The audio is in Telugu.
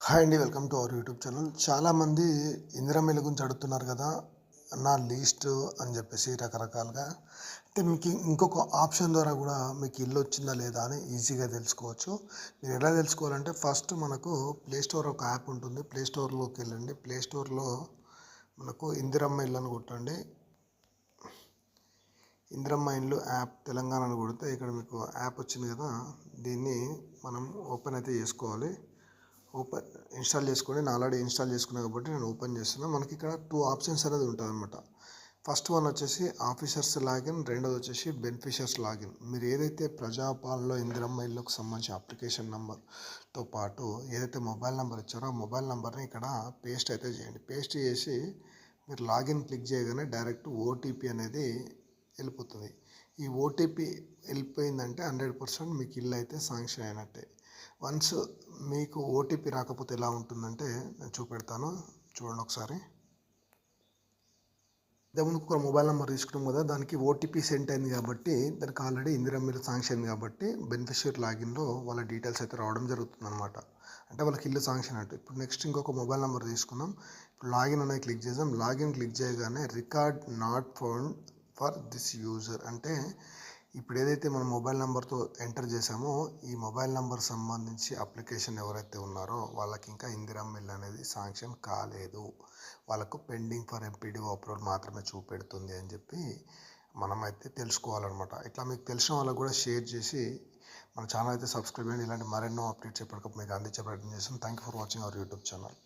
హాయ్ అండి. Welcome to our YouTube channel. చాలామంది ఇందిరమ్మ ఇల్లు గురించి అడుగుతున్నారు కదా! నా లీస్ట్ అని చెప్పేసి రకరకాలుగా. అంటే మీకు ఇంకొక ఆప్షన్ ద్వారా కూడా మీకు ఇల్లు వచ్చిందా లేదా అని ఈజీగా తెలుసుకోవచ్చు. మీరు ఎలా తెలుసుకోవాలంటే ఫస్ట్ మనకు ప్లే స్టోర్ ఒక యాప్ ఉంటుంది. ప్లే స్టోర్‌లోకి వెళ్ళండి. ప్లే స్టోర్‌లో మనకు ఇందిరమ్మ ఇల్లు అని కొట్టండి. ఇందిరమ్మ ఇల్లు యాప్ తెలంగాణ అని కొడితే ఇక్కడ మీకు యాప్ వచ్చింది కదా! దీన్ని మనం ఓపెన్ అయితే చేసుకోవాలి. ఇన్స్టాల్ చేసుకోండి. నేను ఆల్రెడీ ఇన్స్టాల్ చేసుకున్నా కాబట్టి నేను ఓపెన్ చేస్తున్నా. మనకి ఇక్కడ 2 ఆప్షన్స్ అనేది ఉంటుందన్నమాట. ఫస్ట్ వన్ వచ్చేసి ఆఫీసర్స్ లాగిన్, రెండోది వచ్చేసి బెనిఫిషియర్స్ లాగిన్. మీరు ఏదైతే ప్రజాపాలనలో ఇందిరమ్మ ఇల్లుకు సంబంధించిన అప్లికేషన్ నెంబర్తో పాటు ఏదైతే మొబైల్ నెంబర్ ఇచ్చారో ఆ మొబైల్ నెంబర్ని ఇక్కడ పేస్ట్ అయితే చేయండి. పేస్ట్ చేసి మీరు లాగిన్ క్లిక్ చేయగానే డైరెక్ట్ ఓటీపీ అనేది వెళ్ళిపోతుంది. ఈ ఓటీపీ వెళ్ళిపోయిందంటే 100% మీకు ఇల్లు అయితే శాంక్షన్ అయినట్టే. వన్స్ మీకు ఓటీపీ రాకపోతే ఎలా ఉంటుందంటే నేను చూపెడతాను, చూడండి ఒకసారి. ఇంతకుముందు ఒక మొబైల్ నెంబర్ తీసుకున్నాం కదా, దానికి ఓటీపీ సెండ్ అయింది కాబట్టి దానికి ఆల్రెడీ ఇందిరమ్మ ఇల్లు శాంక్షన్ అయింది కాబట్టి బెనిఫిషియరీ లాగిన్లో వాళ్ళ డీటెయిల్స్ అయితే రావడం జరుగుతుంది అనమాట. అంటే వాళ్ళకి ఇల్లు శాంక్షన్ అంటే. ఇప్పుడు నెక్స్ట్ ఇంకొక మొబైల్ నెంబర్ తీసుకుందాం. ఇప్పుడు లాగిన్ అనేది క్లిక్ చేద్దాం. లాగిన్ క్లిక్ చేయగానే record not found for this user అంటే ఇప్పుడు ఏదైతే మనం మొబైల్ నెంబర్తో ఎంటర్ చేసామో ఈ మొబైల్ నెంబర్ సంబంధించి అప్లికేషన్ ఎవరైతే ఉన్నారో వాళ్ళకి ఇంకా ఇందిరమ్మ ఇల్లు అనేది శాంక్షన్ కాలేదు. వాళ్ళకు పెండింగ్ ఫర్ ఎంపీడీఓ అప్రూవల్ మాత్రమే చూపెడుతుంది అని చెప్పి మనమైతే తెలుసుకోవాలన్నమాట. ఇట్లా మీకు తెలిసిన వాళ్ళకు కూడా షేర్ చేసి మన ఛానల్ అయితే సబ్స్క్రైబ్ చేయండి. ఇలాంటి మరెన్నో అప్డేట్స్ ఎప్పటికప్పుడు మీకు అందించే ప్రయత్నం చేస్తాం. Thank you for watching our YouTube channel.